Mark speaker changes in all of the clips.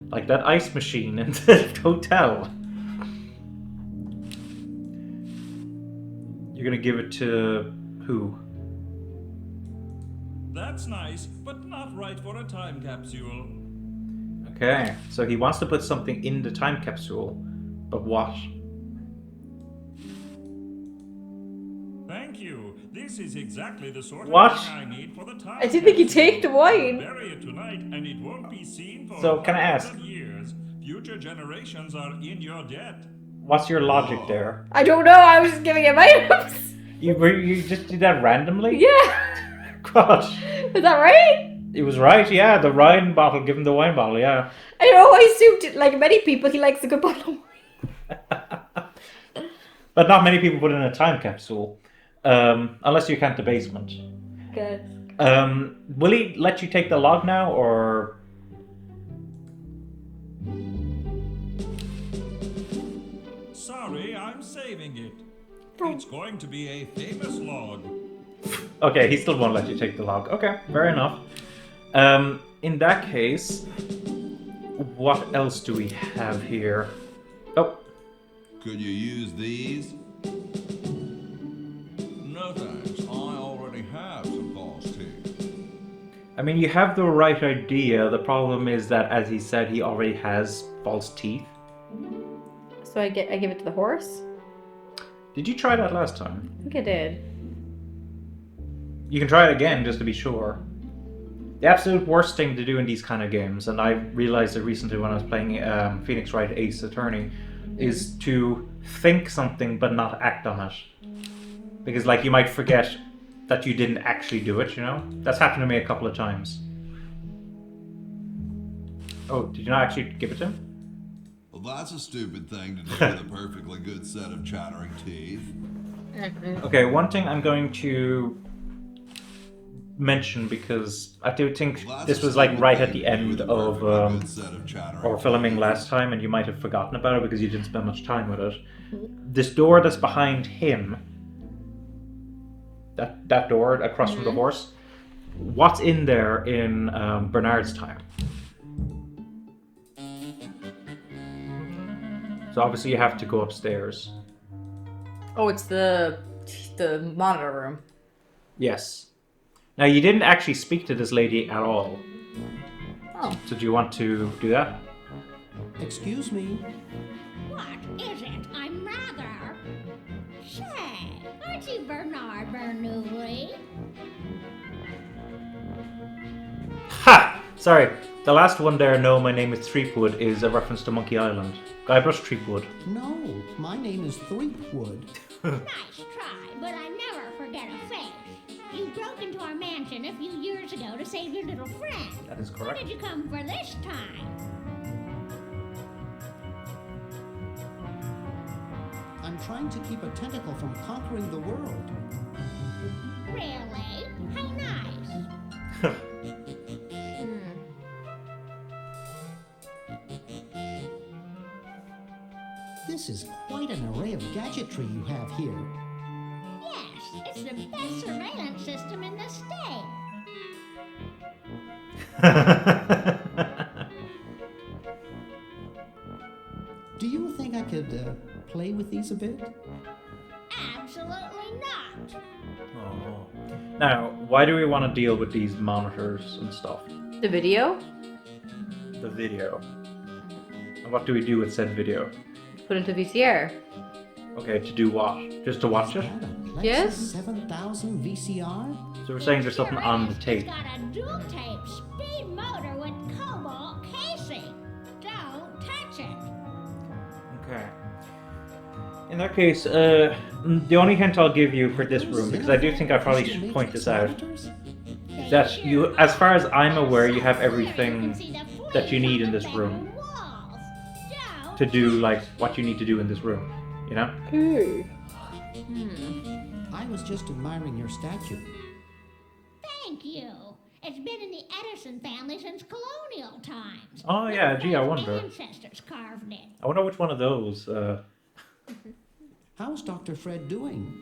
Speaker 1: Like that ice machine in the hotel. You're gonna give it to who?
Speaker 2: That's nice, but not right for a time capsule.
Speaker 1: Okay, so he wants to put something in the time capsule, but what?
Speaker 2: Thank you. This is exactly the sort
Speaker 1: What?
Speaker 2: of thing I need for the time
Speaker 3: I didn't think he'd take the
Speaker 2: capsule.
Speaker 3: wine.
Speaker 2: Bury it tonight, and it won't be seen for
Speaker 1: So, can I
Speaker 2: hundreds
Speaker 1: ask?
Speaker 2: of years. Future generations are in your debt.
Speaker 1: What's your logic there?
Speaker 3: I don't know, I was just giving him items.
Speaker 1: You just did that randomly?
Speaker 3: Yeah.
Speaker 1: Gosh.
Speaker 3: Is that right?
Speaker 1: It was right, yeah. The wine bottle, give him the wine bottle, yeah.
Speaker 3: I know, I assumed, it, like many people, he likes a good bottle of wine.
Speaker 1: But not many people put in a time capsule. Unless you count the basement.
Speaker 3: Good.
Speaker 1: Will he let you take the log now, or...
Speaker 2: Sorry, I'm saving it. It's going to be a famous log.
Speaker 1: Okay, he still won't let you take the log. Okay, fair enough. In that case, what else do we have here? Oh,
Speaker 4: Could you use these?
Speaker 5: No thanks, I already have some false teeth.
Speaker 1: I mean, you have the right idea. The problem is that, as he said, he already has false teeth.
Speaker 3: So I give it to the horse?
Speaker 1: Did you try that last time?
Speaker 3: I think I did.
Speaker 1: You can try it again, just to be sure. The absolute worst thing to do in these kind of games, and I realized it recently when I was playing Phoenix Wright Ace Attorney, is to think something but not act on it. Because, like, you might forget that you didn't actually do it, you know? That's happened to me a couple of times. Oh, did you not actually give it to him?
Speaker 4: Well, that's a stupid thing to do with a perfectly good set of chattering teeth.
Speaker 1: Okay, one thing I'm going to mention, because I do think
Speaker 4: Well, that's
Speaker 1: this
Speaker 4: a
Speaker 1: was like
Speaker 4: stupid
Speaker 1: right
Speaker 4: thing
Speaker 1: at the
Speaker 4: to do
Speaker 1: end
Speaker 4: with a
Speaker 1: of
Speaker 4: perfectly good set of chattering
Speaker 1: our filming
Speaker 4: teeth.
Speaker 1: last time, and you might have forgotten about it because you didn't spend much time with it. This door that's behind him, that door across from the horse, what's in there in Bernard's time? So obviously you have to go upstairs.
Speaker 3: Oh, it's the monitor room.
Speaker 1: Yes. Now you didn't actually speak to this lady at all.
Speaker 3: Oh.
Speaker 1: So do you want to do that?
Speaker 6: Excuse me.
Speaker 7: What is it? I'm rather. Say, aren't you Bernard Bernoulli?
Speaker 1: Ha! Sorry. The last one there, no, my name is Threepwood, is a reference to Monkey Island. Guybrush Threepwood.
Speaker 6: No, my name is Threepwood.
Speaker 7: Nice try, but I never forget a face. You broke into our mansion a few years ago to save your little friend.
Speaker 1: That is
Speaker 7: What
Speaker 1: correct.
Speaker 7: did you come for this time?
Speaker 6: I'm trying to keep a tentacle from conquering the world.
Speaker 7: Really? How nice.
Speaker 6: This is quite an array of gadgetry you have here.
Speaker 7: Yes, it's the best surveillance system in the state.
Speaker 6: Do you think I could play with these a bit?
Speaker 7: Absolutely not.
Speaker 1: Oh. Now, why do we want to deal with these monitors and stuff?
Speaker 3: The video?
Speaker 1: The video. And what do we do with said video?
Speaker 3: Put into VCR.
Speaker 1: Okay, to do what? Just to watch it?
Speaker 6: Is that a Plexus
Speaker 3: Yes.
Speaker 6: 7000 VCR?
Speaker 1: So we're saying there's something on the
Speaker 7: It's
Speaker 1: tape.
Speaker 7: got a dual tape speed motor with cobalt casing. Don't touch it.
Speaker 1: Okay. In that case, the only hint I'll give you for this room, because I do think I probably should point this out, is that you, as far as I'm aware, you have everything that you need in this room to do, like, what you need to do in this room, you know?
Speaker 3: Ooh.
Speaker 6: I was just admiring your statue.
Speaker 7: Thank you. It's been in the Edison family since colonial times.
Speaker 1: Oh yeah, gee, I
Speaker 7: My
Speaker 1: wonder.
Speaker 7: ancestors carved it.
Speaker 1: I wonder which one of those,
Speaker 6: How's Dr. Fred doing?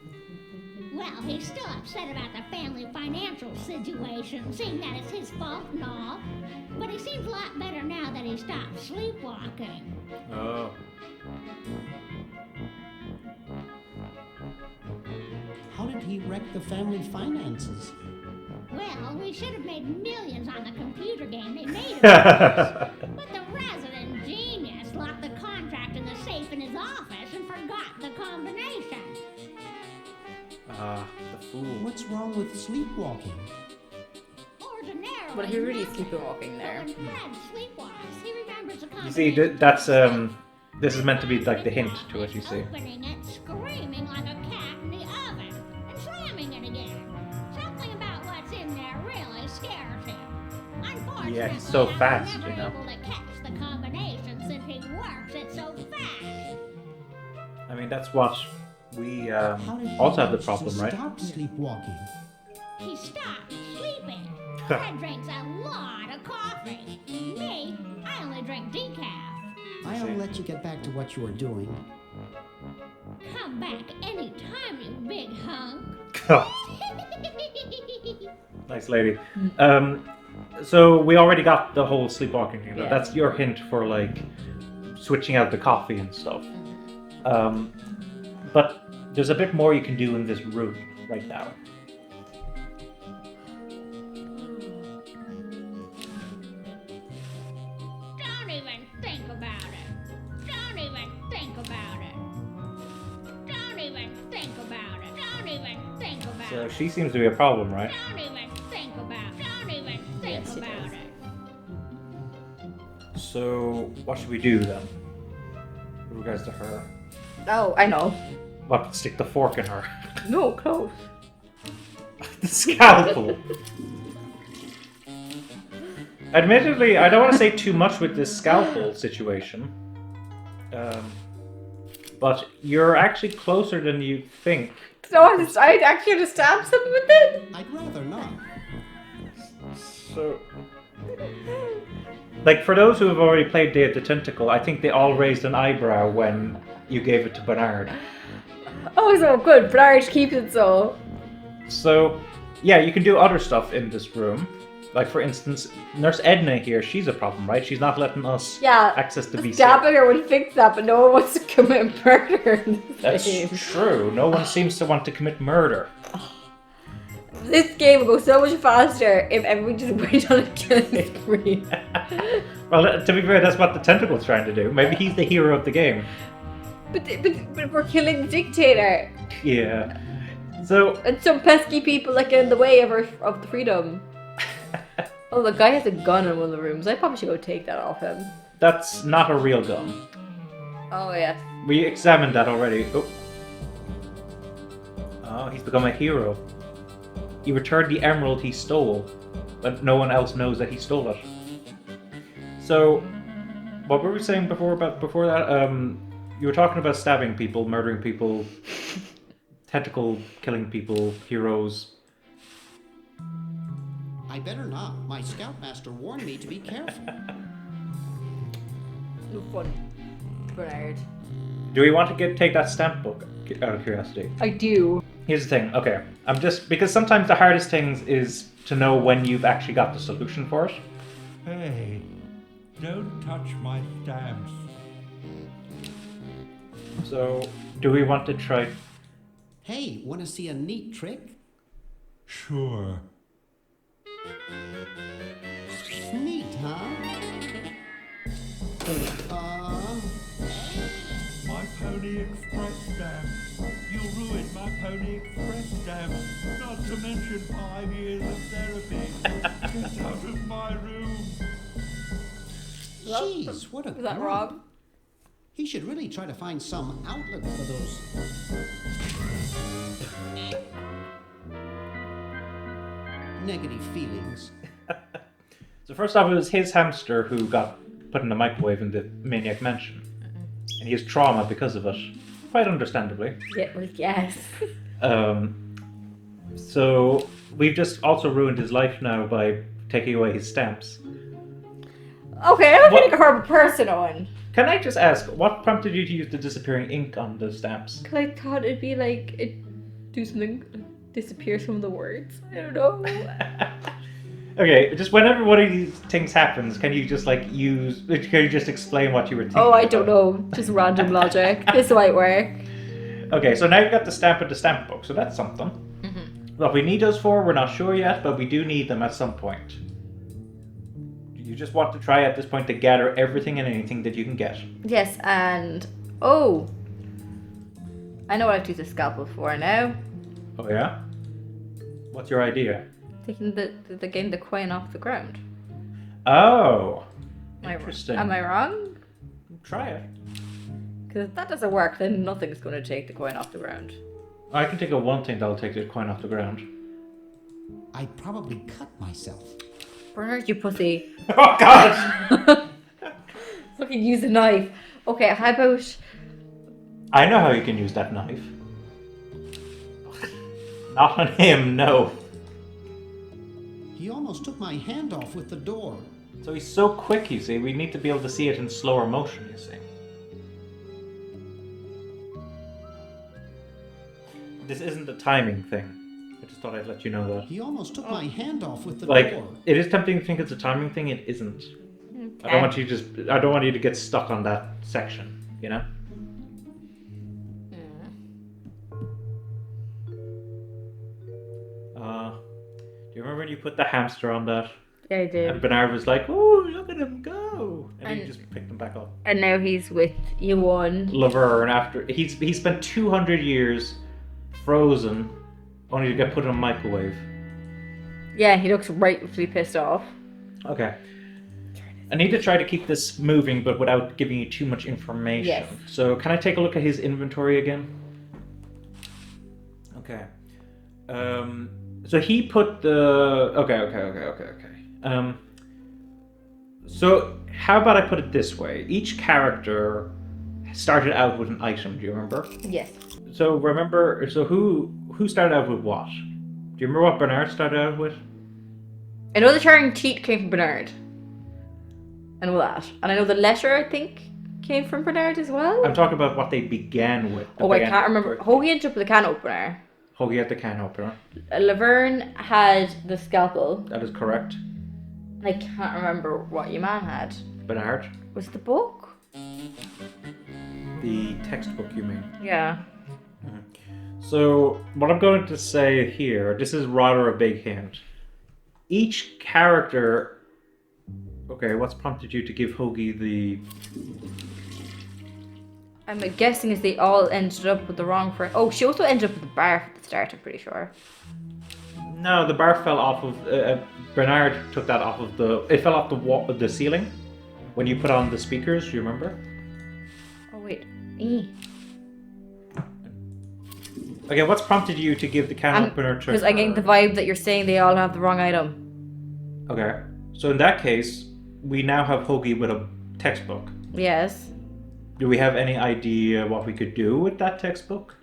Speaker 7: Well, he's still upset about the family financial situation, seeing that it's his fault and all. But he seems a lot better now that he stopped sleepwalking.
Speaker 1: Oh.
Speaker 6: How did he wreck the family finances?
Speaker 7: Well, we should have made millions on the computer game they made of us. But the resident genius locked the contract in the safe in his office and forgot the combination.
Speaker 1: The fool.
Speaker 6: What's wrong with sleepwalking?
Speaker 7: Ordinarily,
Speaker 3: But he really
Speaker 7: nothing.
Speaker 3: sleepwalking there.
Speaker 7: But when Fred sleepwalks, he remembers the
Speaker 1: You see,
Speaker 7: combination.
Speaker 1: that's this is meant to be like the hint to it. You see.
Speaker 7: Opening it, screaming like a cat in the oven, and slamming it again. Something about what's in there really scares him. Unfortunately,
Speaker 1: Yeah, he's so fast,
Speaker 7: I'm never
Speaker 1: you know.
Speaker 7: able to catch the combination since he works it so fast.
Speaker 1: I mean, that's what we
Speaker 6: How did he
Speaker 1: also have the
Speaker 6: manage
Speaker 1: problem,
Speaker 6: to
Speaker 1: right?
Speaker 6: Stop sleepwalking.
Speaker 7: He stopped sleeping. Fred drinks a lot of coffee. Me, I only drink decaf.
Speaker 6: I'll let you get back to what you were doing.
Speaker 7: Come back anytime, you big hunk.
Speaker 1: Nice lady. So we already got the whole sleepwalking thing.
Speaker 3: Yeah.
Speaker 1: That's your hint for like switching out the coffee and stuff. But there's a bit more you can do in this room right now.
Speaker 7: Don't even think about it. Don't even think about it. Don't even think about it. Don't even think about
Speaker 1: So
Speaker 7: it.
Speaker 1: she seems to be a problem, right?
Speaker 7: Don't even think about it. Don't even think
Speaker 3: Yes, it
Speaker 7: about
Speaker 3: is.
Speaker 7: it.
Speaker 1: So what should we do then? With regards to her.
Speaker 3: Oh, I know.
Speaker 1: What, stick the fork in her?
Speaker 3: No, close.
Speaker 1: The scalpel! Admittedly, I don't want to say too much with this scalpel situation. But you're actually closer than you think.
Speaker 3: So I'd actually have to stab something with it?
Speaker 6: I'd rather not.
Speaker 1: So... Like, for those who have already played Day of the Tentacle, I think they all raised an eyebrow when you gave it to Bernard.
Speaker 3: Oh, so good. Bernard keeps it so.
Speaker 1: So, yeah, you can do other stuff in this room. Like, for instance, Nurse Edna here, she's a problem, right? She's not letting us
Speaker 3: Yeah.
Speaker 1: access the VC.
Speaker 3: Stabbing her would fix that, but no one wants to commit murder in this
Speaker 1: That's
Speaker 3: game.
Speaker 1: true. No one seems to want to commit murder.
Speaker 3: This game would go so much faster if everyone just went on a killing spree.
Speaker 1: Well, to be fair, that's what the Tentacle's trying to do. Maybe he's the hero of the game.
Speaker 3: But we're killing the dictator.
Speaker 1: Yeah. So,
Speaker 3: And some pesky people that get in the way of the freedom. Oh, the guy has a gun in one of the rooms. I probably should go take that off him.
Speaker 1: that's not a real gun.
Speaker 3: Oh, yes.
Speaker 1: We examined that already. Oh, he's become a hero. He returned the emerald he stole, but no one else knows that he stole it. So, what were we saying before that? You were talking about stabbing people, murdering people, tentacle killing people, heroes.
Speaker 6: I better not. My scoutmaster warned me to be careful.
Speaker 3: No fun. Bernard.
Speaker 1: Do we want to take that stamp book out of curiosity?
Speaker 3: I do.
Speaker 1: Here's the thing, okay. I'm just, because sometimes the hardest things is to know when you've actually got the solution for it.
Speaker 2: Hey, don't touch my stamps.
Speaker 1: So, do we want to try?
Speaker 6: Hey, want to see a neat trick?
Speaker 2: Sure.
Speaker 6: Neat, huh?
Speaker 2: My Pony Express stamps. You ruined my Pony Express stamps. Not to mention 5 years of therapy. Get out of my room.
Speaker 6: Jeez, what a
Speaker 3: Is that
Speaker 6: grump.
Speaker 3: wrong?
Speaker 6: He should really try to find some outlet for those. Negative feelings.
Speaker 1: So first off, it was his hamster who got put in the microwave in the Maniac Mansion. And he has trauma because of it. Quite understandably.
Speaker 3: Yeah, well, yes.
Speaker 1: So we've just also ruined his life now by taking away his stamps.
Speaker 3: Okay, I'm
Speaker 1: What-
Speaker 3: gonna a horrible person on.
Speaker 1: Can I just ask, what prompted you to use the disappearing ink on the stamps?
Speaker 3: Because I thought it'd be like, do something disappears from the words. I don't know.
Speaker 1: Okay, just whenever one of these things happens, can you just like explain what you were thinking?
Speaker 3: Oh, I don't
Speaker 1: about?
Speaker 3: know. Just random logic. This might work.
Speaker 1: Okay, so now you've got the stamp of the stamp book, so that's something. What we need those for, we're not sure yet, but we do need them at some point. You just want to try at this point to gather everything and anything that you can get.
Speaker 3: Yes, and oh, I know what I've used a scalpel for now.
Speaker 1: Oh yeah? What's your idea?
Speaker 3: Taking getting the coin off the ground.
Speaker 1: Oh,
Speaker 3: Am I-
Speaker 1: interesting.
Speaker 3: Am I wrong?
Speaker 1: Try it.
Speaker 3: Because if that doesn't work, then nothing's going to take the coin off the ground.
Speaker 1: I can think of one thing that'll take the coin off the ground.
Speaker 6: I'd probably cut myself.
Speaker 3: Bernard, you pussy.
Speaker 1: Oh God!
Speaker 3: Fucking use a knife. Okay, how about...
Speaker 1: I know how you can use that knife. Not on him, no.
Speaker 6: He almost took my hand off with the door.
Speaker 1: So he's so quick, you see. We need to be able to see it in slower motion, you see. This isn't a timing thing. I just thought I'd let you know that.
Speaker 6: He almost took my hand off with the
Speaker 1: Like,
Speaker 6: door.
Speaker 1: it is tempting to think it's a timing thing. It isn't. I don't want you to get stuck on that section. You know. Do you remember when you put the hamster on that?
Speaker 3: Yeah, I did.
Speaker 1: And Bernard was like, "Oh, look at him go!" And he just picked him back up.
Speaker 3: And now he's with Eoghan.
Speaker 1: Laverne, after he spent 200 years frozen, only to get put in a microwave.
Speaker 3: Yeah, he looks rightfully pissed off.
Speaker 1: Okay. I need to try to keep this moving, but without giving you too much information.
Speaker 3: Yes.
Speaker 1: So, can I take a look at his inventory again? Okay. So he put the... Okay. So, how about I put it this way? Each character started out with an item, do you remember?
Speaker 3: Yes.
Speaker 1: So, who started out with what? Do you remember what Bernard started out with?
Speaker 3: I know the turning teat came from Bernard. I know that. And I know the letter, I think, came from Bernard as well.
Speaker 1: I'm talking about what they began with.
Speaker 3: Oh, I can't remember. Hoagie ended up with the can opener.
Speaker 1: Hoagie had the can opener.
Speaker 3: Laverne had the scalpel.
Speaker 1: That is correct.
Speaker 3: I can't remember what your man had.
Speaker 1: Bernard.
Speaker 3: Was it the book?
Speaker 1: The textbook, you mean?
Speaker 3: Yeah.
Speaker 1: So, what I'm going to say here, this is rather a big hint. Each character... Okay, what's prompted you to give Hoagie the...
Speaker 3: I'm guessing is they all ended up with the wrong friend. Oh, she also ended up with the barf at the start, I'm pretty sure.
Speaker 1: No, the bar fell off of... Bernard took that off of the... It fell off the ceiling when you put on the speakers, do you remember?
Speaker 3: Oh, wait.
Speaker 1: Okay, what's prompted you to give the can opener to
Speaker 3: Because I'm getting the vibe that you're saying they all have the wrong item.
Speaker 1: Okay, so in that case, we now have Hoagie with a textbook.
Speaker 3: Yes.
Speaker 1: Do we have any idea what we could do with that textbook?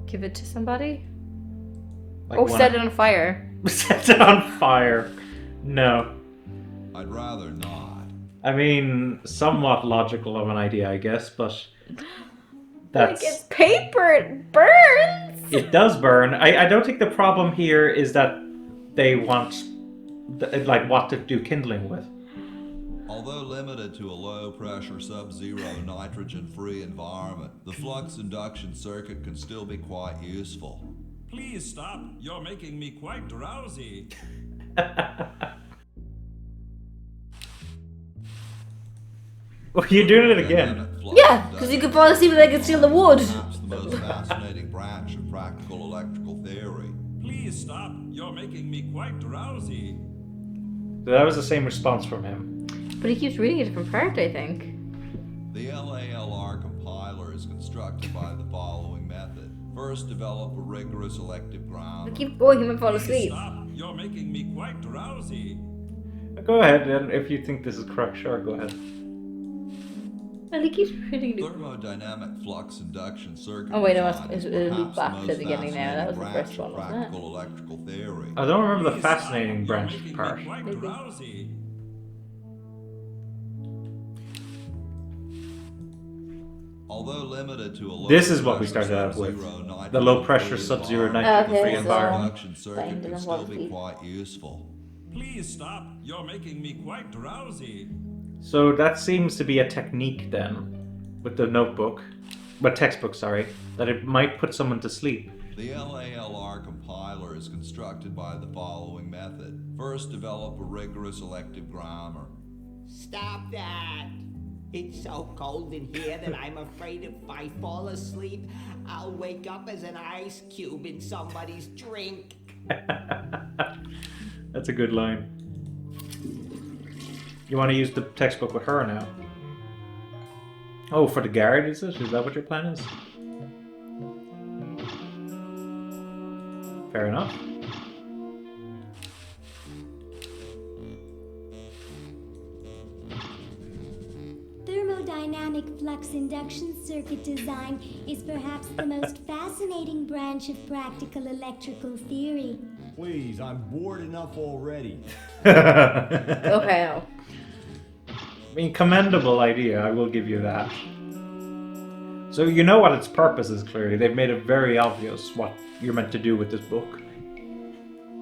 Speaker 3: Give it to somebody?
Speaker 1: Like
Speaker 3: set it on fire.
Speaker 1: Set it on fire. No.
Speaker 4: I'd rather not.
Speaker 1: I mean, somewhat logical of an idea, I guess, but that's...
Speaker 3: Like it's paper, it burns!
Speaker 1: It does burn. I don't think the problem here is that they want, what to do kindling with.
Speaker 4: Although limited to a low-pressure, sub-zero, nitrogen-free environment, the flux induction circuit can still be quite useful.
Speaker 2: Please stop. You're making me quite drowsy.
Speaker 1: Well, you're doing it again.
Speaker 3: Yeah, because you can fall asleep and they can steal the wood.
Speaker 4: Perhaps the most fascinating branch of practical electrical theory.
Speaker 2: Please stop. You're making me quite drowsy.
Speaker 1: So that was the same response from him.
Speaker 3: But he keeps reading a different part, I think.
Speaker 4: The LALR compiler is constructed by the following method. First, develop a rigorous elective
Speaker 3: I
Speaker 4: ground.
Speaker 3: keep going, he might fall
Speaker 2: Please
Speaker 3: asleep.
Speaker 2: stop. You're making me quite drowsy.
Speaker 1: Go ahead, and if you think this is correct, sure, go ahead.
Speaker 3: And he keeps reading it.
Speaker 4: Thermodynamic flux induction circuit.
Speaker 3: Oh, wait, no,
Speaker 4: design is
Speaker 3: it'll loop
Speaker 4: perhaps
Speaker 3: back
Speaker 4: the
Speaker 3: to
Speaker 4: most
Speaker 3: the beginning now. That was the
Speaker 4: fascinating
Speaker 3: first
Speaker 4: branch
Speaker 3: one,
Speaker 4: of
Speaker 3: wasn't it?
Speaker 4: practical electrical theory.
Speaker 1: I don't remember the
Speaker 2: Please stop.
Speaker 1: fascinating
Speaker 2: You're
Speaker 1: branch
Speaker 2: making me
Speaker 1: part.
Speaker 2: quite
Speaker 3: Maybe.
Speaker 2: drowsy.
Speaker 4: Although limited to a low
Speaker 1: This is what we
Speaker 4: pressure
Speaker 1: started out with.
Speaker 4: sub-zero nitrogen
Speaker 1: The low pressure
Speaker 4: free
Speaker 1: sub-zero
Speaker 4: environment,
Speaker 1: nitrogen free
Speaker 3: Okay,
Speaker 4: the
Speaker 3: so-
Speaker 1: environment.
Speaker 4: induction
Speaker 3: Fine,
Speaker 4: circuit
Speaker 3: doesn't
Speaker 4: can still
Speaker 3: involve
Speaker 4: be
Speaker 3: sleep.
Speaker 4: quite useful.
Speaker 2: Please stop. You're making me quite drowsy.
Speaker 1: So that seems to be a technique then, with the notebook, but textbook, sorry, that it might put someone to sleep.
Speaker 4: The LALR compiler is constructed by the following method. First, develop a rigorous elective grammar.
Speaker 8: Stop that! It's so cold in here that I'm afraid if I fall asleep, I'll wake up as an ice cube in somebody's drink.
Speaker 1: That's a good line. You want to use the textbook with her now? Oh, for the guard, is it? Is that what your plan is? Fair enough.
Speaker 9: Thermodynamic flux induction circuit design is perhaps the most fascinating branch of practical electrical theory.
Speaker 10: Please, I'm bored enough already.
Speaker 3: Okay, no.
Speaker 1: I mean, commendable idea, I will give you that. So you know what its purpose is, clearly. They've made it very obvious what you're meant to do with this book.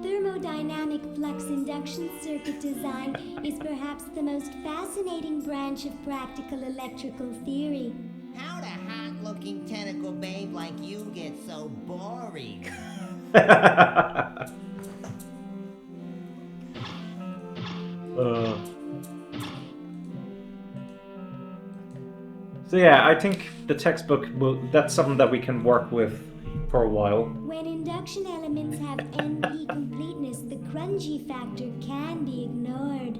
Speaker 9: Thermodynamic flux induction circuit design is perhaps the most fascinating branch of practical electrical theory.
Speaker 8: How'd a hot-looking tentacle babe like you get so boring?
Speaker 1: So yeah, I think the textbook that's something that we can work with for a while.
Speaker 9: When induction elements have NP completeness, the grungy factor can be ignored.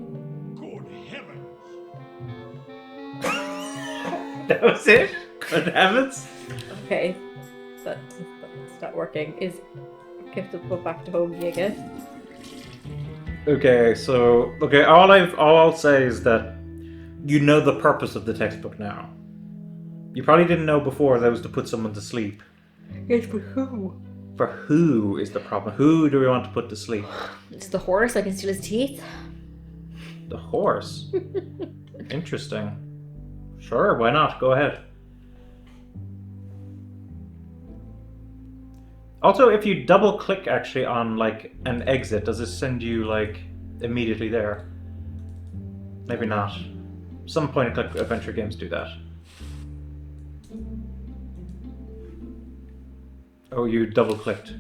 Speaker 2: Good heavens.
Speaker 1: That was it? Good heavens.
Speaker 3: Okay. That's not working. Is give the book back to Hoagie again.
Speaker 1: Okay, so all I'll say is that you know the purpose of the textbook now. You probably didn't know before that was to put someone to sleep.
Speaker 3: Yes, for who?
Speaker 1: For who is the problem? Who do we want to put to sleep?
Speaker 3: It's the horse. I can steal his teeth.
Speaker 1: The horse. Interesting. Sure, why not? Go ahead. Also, if you double click actually on like an exit, does it send you like immediately there? Maybe not. Some point and click adventure games do that. Oh, you double clicked.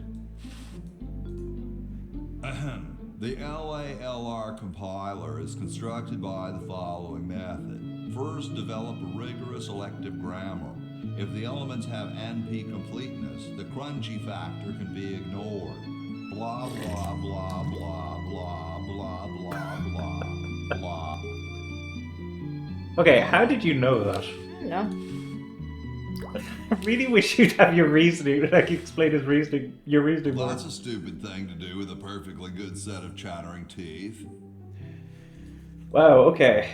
Speaker 4: Ahem. The LALR compiler is constructed by the following method. First, develop a rigorous elective grammar. If the elements have NP completeness, the crunchy factor can be ignored. Blah, blah, blah, blah, blah, blah, blah, blah, blah.
Speaker 1: Okay, how did you know that?
Speaker 3: I don't know.
Speaker 1: I really wish you'd have your reasoning, like explain his reasoning, your reasoning more.
Speaker 4: That's a stupid thing to do with a perfectly good set of chattering teeth.
Speaker 1: Wow, okay.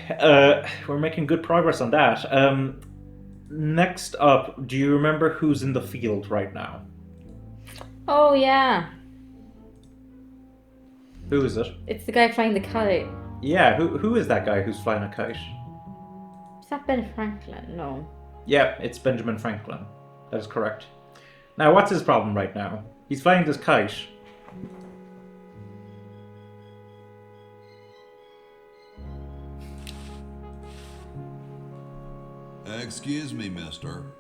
Speaker 1: We're making good progress on that. Next up, do you remember who's in the field right now?
Speaker 3: Oh yeah.
Speaker 1: Who is it?
Speaker 3: It's the guy flying the kite.
Speaker 1: Yeah, who is that guy who's flying a kite?
Speaker 3: Is that Ben Franklin? No.
Speaker 1: Yeah, it's Benjamin Franklin. That is correct. Now, what's his problem right now? He's flying this kite.
Speaker 4: Excuse me, mister.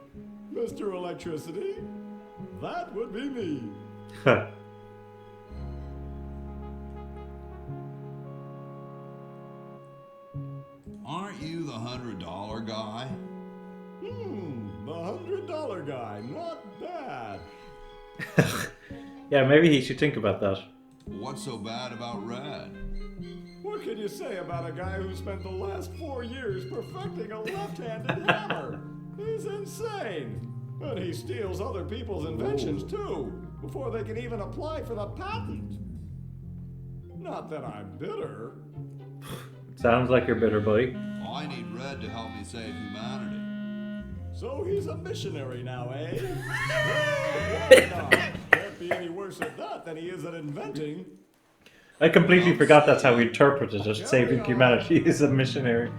Speaker 10: Mr. Electricity? That would be me.
Speaker 4: Aren't you the $100 guy?
Speaker 10: The $100 guy. Not bad.
Speaker 1: Yeah, maybe he should think about that.
Speaker 4: What's so bad about red?
Speaker 10: What can you say about a guy who spent the last 4 years perfecting a left-handed hammer? He's insane. And he steals other people's inventions too, before they can even apply for the patent. Not that I'm bitter.
Speaker 1: Sounds like you're bitter, buddy.
Speaker 4: I need red to help me save humanity.
Speaker 10: So he's a missionary now, eh? Well, why not? Can't be any worse at that than he is at inventing.
Speaker 1: I completely forgot that's how we interpreted it. Saving humanity is a missionary.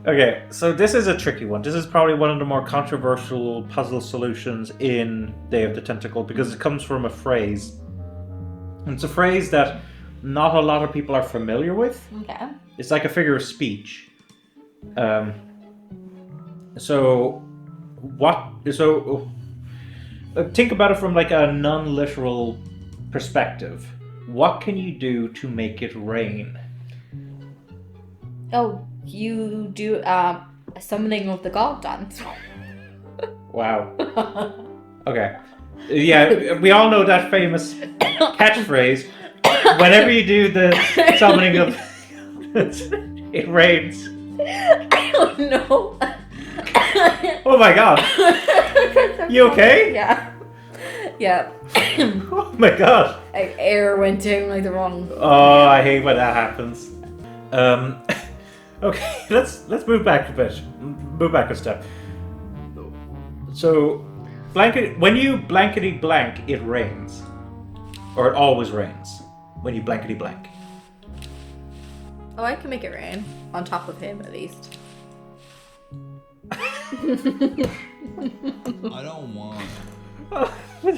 Speaker 1: Okay, so this is a tricky one. This is probably one of the more controversial puzzle solutions in Day of the Tentacle because it comes from a phrase. And it's a phrase that not a lot of people are familiar with.
Speaker 3: Okay.
Speaker 1: It's like a figure of speech. So think about it from like a non-literal perspective. What can you do to make it rain?
Speaker 3: Oh, you do a summoning of the god dance.
Speaker 1: Wow. Okay. Yeah, we all know that famous catchphrase. Whenever you do the summoning of it rains.
Speaker 3: I don't know.
Speaker 1: Oh my god. You okay?
Speaker 3: Yeah. Yeah.
Speaker 1: Oh my god.
Speaker 3: Like air went down like the wrong.
Speaker 1: Oh, I hate when that happens. Okay, let's move back a bit. Move back a step. So, when you blankety blank, it rains, or it always rains when you blankety blank.
Speaker 3: Oh, I can make it rain on top of him at least.
Speaker 4: I don't want it.
Speaker 1: Oh,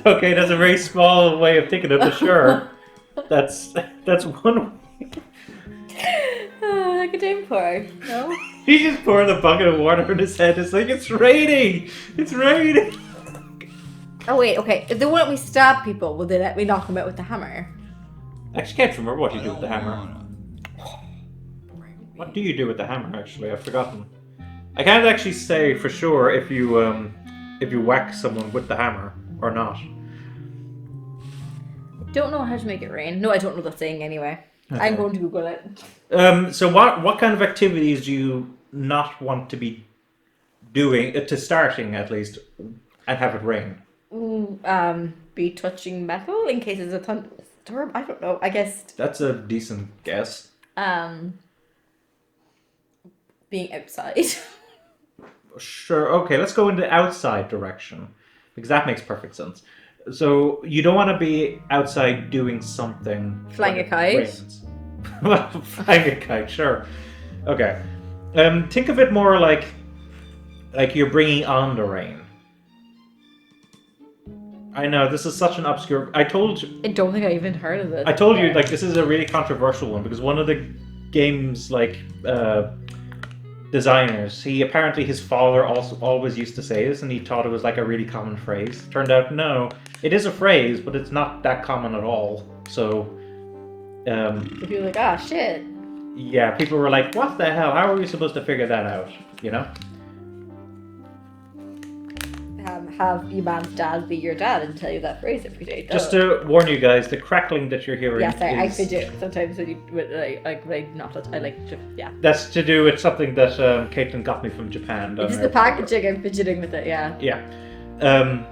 Speaker 1: okay, that's a very small way of thinking of it, but sure. That's one way.
Speaker 3: Like a downpour, no?
Speaker 1: He just poured a bucket of water in his head. It's like, it's raining! It's raining!
Speaker 3: Oh wait, okay. If they won't let me stab people, will they let me knock them out with the hammer?
Speaker 1: I actually can't remember what you do with the
Speaker 4: I don't
Speaker 1: hammer.
Speaker 4: want
Speaker 1: What do you do with the hammer, actually? I've forgotten. I can't actually say for sure if you whack someone with the hammer or not.
Speaker 3: I don't know how to make it rain. No, I don't know the thing anyway.
Speaker 1: Okay.
Speaker 3: I'm going to Google it.
Speaker 1: So what kind of activities do you not want to be doing, starting at least, and have it rain?
Speaker 3: Be touching metal in case it's a thunderstorm. I don't know. I guess.
Speaker 1: That's a decent guess.
Speaker 3: Being outside.
Speaker 1: Sure. Okay, let's go in the outside direction because that makes perfect sense. So you don't want to be outside doing something.
Speaker 3: Flying a kite.
Speaker 1: Well, flying a kite, sure. Okay. Think of it more like you're bringing on the rain. I know this is such an obscure. I don't
Speaker 3: think I even heard of it.
Speaker 1: I told you like this is a really controversial one because one of the game's designers, his father also always used to say this, and he thought it was like a really common phrase. Turned out no, it is a phrase, but it's not that common at all. So.
Speaker 3: If you're like, ah, shit.
Speaker 1: Yeah, people were like, what the hell? How are we supposed to figure that out? You know?
Speaker 3: Have your man's dad be your dad and tell you that phrase every day.
Speaker 1: Just to warn you guys, the crackling that you're hearing.
Speaker 3: Yeah, sorry, I
Speaker 1: is...
Speaker 3: fidget sometimes when I like to, yeah.
Speaker 1: That's to do with something that Kathlynn got me from Japan.
Speaker 3: It's the packaging, I'm fidgeting with it, yeah.
Speaker 1: Yeah.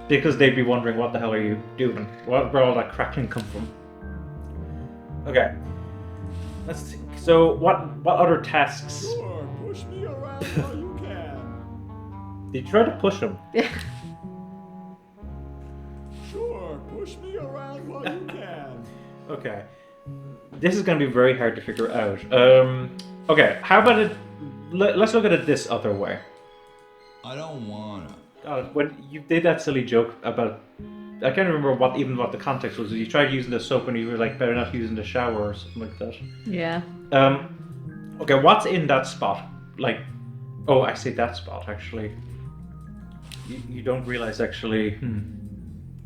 Speaker 1: Because they'd be wondering, what the hell are you doing? Where all that crackling come from? Okay. Let's think. So, what other tasks?
Speaker 10: Sure, push me around while you can.
Speaker 1: Did you try to push him?
Speaker 3: Yeah.
Speaker 10: Sure, push me around while you can.
Speaker 1: Okay. This is going to be very hard to figure out. Okay, how about it? Let's look at it this other way.
Speaker 4: I don't wanna.
Speaker 1: God, when you did that silly joke about, I can't remember what the context was. You tried using the soap and you were like, better not using the shower or something like that.
Speaker 3: Yeah.
Speaker 1: Okay, what's in that spot? Like, oh, I see that spot actually. You don't realize actually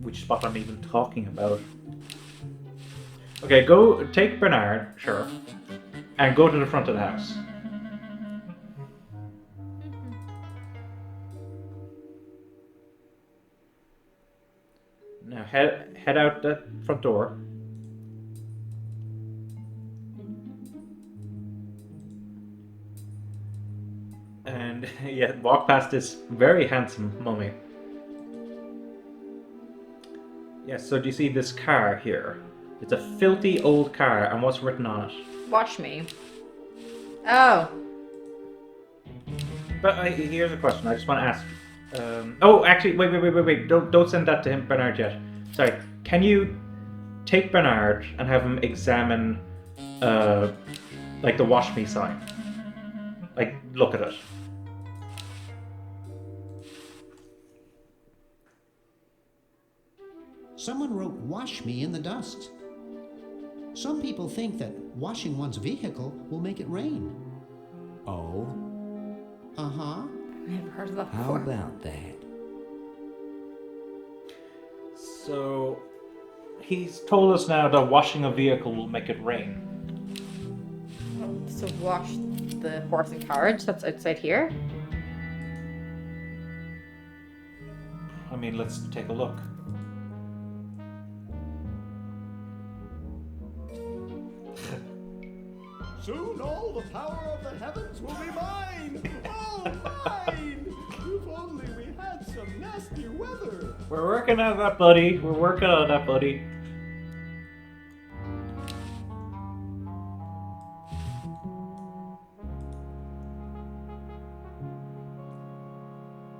Speaker 1: which spot I'm even talking about. Okay, go take Bernard, sure, and go to the front of the house. Now head out that front door. And yeah, walk past this very handsome mummy. Yes, so do you see this car here? It's a filthy old car, and what's written on it?
Speaker 3: Watch me. Oh.
Speaker 1: But here's a question. I just want to ask. Oh, actually, wait! Don't send that to him, Bernard, yet. Sorry. Can you take Bernard and have him examine, like the "Wash Me" sign? Like, look at it.
Speaker 6: Someone wrote "wash me" in the dust. Some people think that washing one's vehicle will make it rain.
Speaker 11: Oh?
Speaker 6: Uh-huh.
Speaker 3: Never heard of that
Speaker 11: How
Speaker 3: before.
Speaker 11: about that?
Speaker 1: So, he's told us now that washing a vehicle will make it rain.
Speaker 3: So wash the horse and carriage that's outside here.
Speaker 1: I mean, let's take a look.
Speaker 10: Soon all the power of the heavens will be mine! Oh, mine! If only we had some nasty weather!
Speaker 1: We're working on that, buddy. We're working on that, buddy.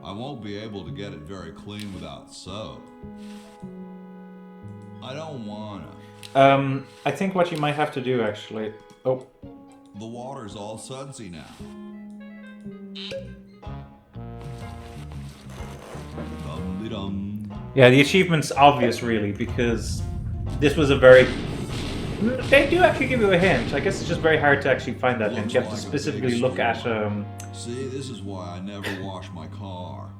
Speaker 4: I won't be able to get it very clean without soap. I don't wanna.
Speaker 1: I think what you might have to do, actually... Oh.
Speaker 4: The water's all sudsy now. Dum-de-dum.
Speaker 1: Yeah, the achievement's obvious, really, because this was a very... They do actually give you a hint. I guess it's just very hard to actually find that hint. You have to specifically look at...
Speaker 4: See, this is why I never wash my car.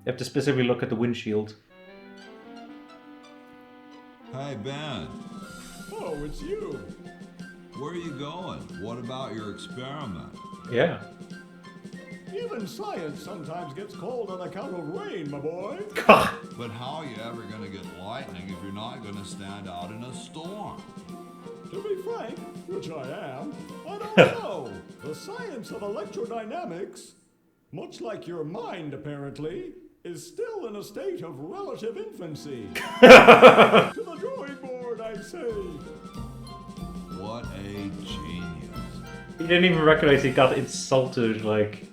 Speaker 1: You have to specifically look at the windshield.
Speaker 4: Hey, Ben.
Speaker 10: Oh, it's you.
Speaker 4: Where are you going? What about your experiment?
Speaker 1: Yeah.
Speaker 10: Even science sometimes gets cold on account of rain, my boy.
Speaker 4: But how are you ever going to get lightning if you're not going to stand out in a storm?
Speaker 10: To be frank, which I am, I don't know. The science of electrodynamics, much like your mind apparently, is still in a state of relative infancy. To the drawing board, I say.
Speaker 4: What a genius.
Speaker 1: He didn't even recognize he got insulted, like,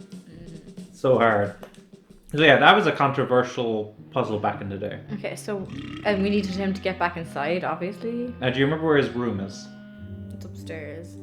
Speaker 1: so hard. So yeah, that was a controversial puzzle back in the day.
Speaker 3: Okay, so and we needed him to get back inside, obviously.
Speaker 1: Now, do you remember where his room is?
Speaker 3: It's upstairs.